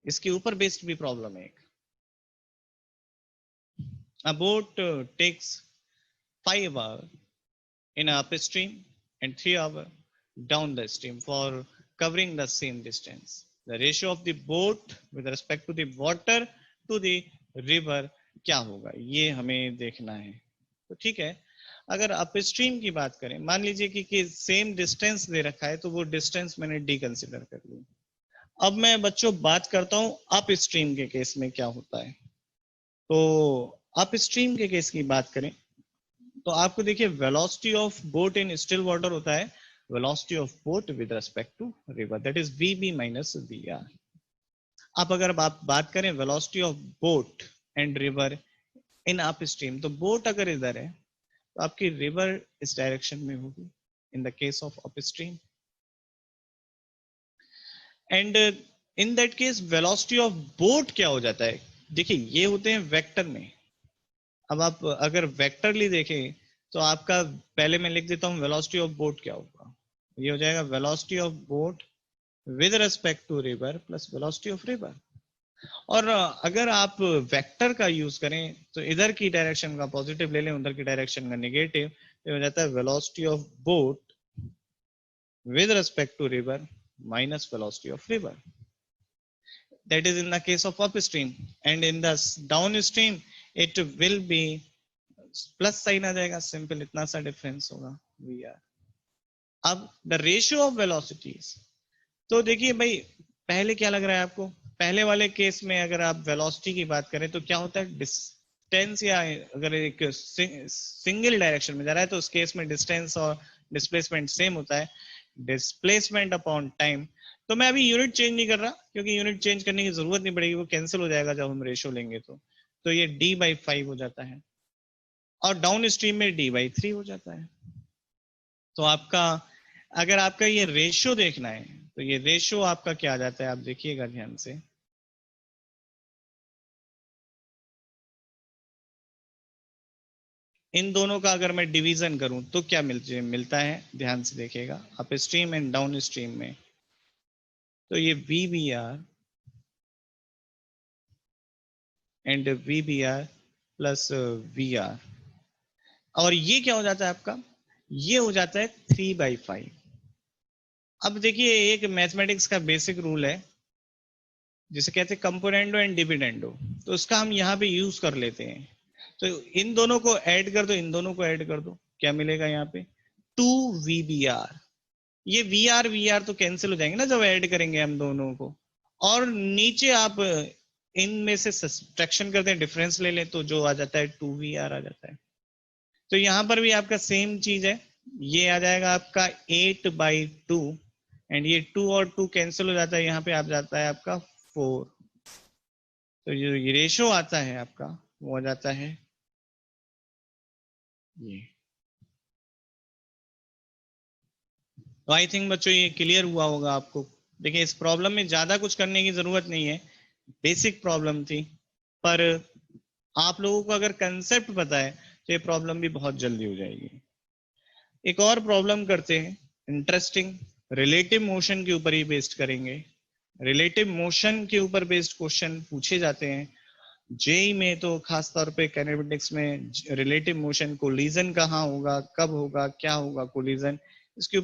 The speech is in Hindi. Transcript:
इसके ऊपर बेस्ड भी प्रॉब्लम है एक। A boat takes 5 hours in upstream and 3 hours down the stream for covering the same distance. The ratio of the boat with respect to the water to the river क्या होगा, ये हमें देखना है। तो ठीक है, अगर अपस्ट्रीम की बात करें, मान लीजिए कि सेम डिस्टेंस दे रखा है, तो वो डिस्टेंस मैंने डी कंसिडर कर ली। अब मैं बच्चों बात करता हूं अपस्ट्रीम के केस में क्या होता है। तो अपस्ट्रीम के केस की बात करें तो आपको देखिए velocity of boat in still water होता है velocity of boat with respect to river, that is VB minus VR. अब अगर आप बात करें velocity of boat and river in upstream, तो बोट अगर इधर है तो आपकी रिवर इस डायरेक्शन में होगी in the case of upstream, and in that case velocity of boat क्या हो जाता है, देखिए ये होते हैं वेक्टर में। अब आप अगर वेक्टरली देखें तो आपका, पहले मैं लिख देता हूं वेलोसिटी ऑफ बोट क्या होगा, ये हो जाएगा velocity of boat with respect to river plus velocity of river. और अगर आप वेक्टर का यूज करें तो इधर की डायरेक्शन का पॉजिटिव ले लें, उधर की डायरेक्शन का नेगेटिव, तो हो जाता है velocity of boat with respect to river minus velocity of river. That is in the case of upstream, and in the downstream it will be plus sign आ जाएगा, सिंपल इतना सा डिफरेंस होगा वी आर। अब द रेशियो ऑफ वेलोसिटीज, तो देखिए भाई पहले क्या लग रहा है आपको, पहले वाले केस में अगर आप वेलोसिटी की बात करें तो क्या होता है डिस्टेंस, या अगर एक सिंगल डायरेक्शन में जा रहा है तो उस केस में डिस्टेंस और डिस्प्लेसमेंट सेम होता है, डिस्प्लेसमेंट अपॉन टाइम। तो मैं अभी यूनिट चेंज नहीं कर रहा क्योंकि यूनिट चेंज करने की जरूरत नहीं पड़ेगी, वो कैंसिल हो जाएगा जब हम रेशियो लेंगे। तो ये d/5 हो जाता है और डाउन स्ट्रीम में d/3 हो जाता है। तो आपका अगर आपका ये रेशियो देखना है तो ये रेशियो आपका क्या आ जाता है, आप देखिएगा ध्यान से। इन दोनों का अगर मैं डिवीजन करूं तो क्या मिलता है, ध्यान से देखिएगा, up stream and down stream में। तो ये VBR and VBR plus VR, और ये क्या हो जाता है आपका, ये हो जाता है 3/5। अब देखिए एक मैथमेटिक्स का बेसिक रूल है जिसे कहते हैं कंपोनेंडो एंड डिविडेंडो, तो उसका हम यहाँ पे यूज कर लेते हैं। तो इन दोनों को ऐड कर दो, इन दोनों को ऐड कर दो, क्या मिलेगा यहाँ पे 2VBR। ये VR तो कैंसिल हो जाएंगे ना जब ऐड करेंगे हम दोनों को, और नीचे आप इनमें से सब्ट्रैक्शन करते हैं, डिफरेंस ले लें तो जो आ जाता है 2VR आ जाता है। तो यहाँ पर भी आपका सेम चीज है, ये आ जाएगा आपका 8/2, एंड ये 2 और 2 कैंसिल हो जाता है, यहाँ पे आ जाता है आपका 4। तो ये रेशो आता है आपका वो आ जाता है ये। तो आई थिंक बच्चों ये क्लियर हुआ होगा आपको। देखिए इस प्रॉब्लम में ज्यादा कुछ करने की जरूरत नहीं है, बेसिक प्रॉब्लम थी, पर आप लोगों को अगर कंसेप्ट पता है तो ये प्रॉब्लम भी बहुत जल्दी हो जाएगी। एक और प्रॉब्लम करते हैं इंटरेस्टिंग, रिलेटिव मोशन के ऊपर ही बेस्ड करेंगे। रिलेटिव मोशन के ऊपर बेस्ड क्वेश्चन पूछे जाते हैं जेई में, तो खास तौर पे काइनेमेटिक्स में रिलेटिव मोशन कोलिजन कहाँ होगा, कब होगा, क्या होगा कोलिजन, इसके ऊपर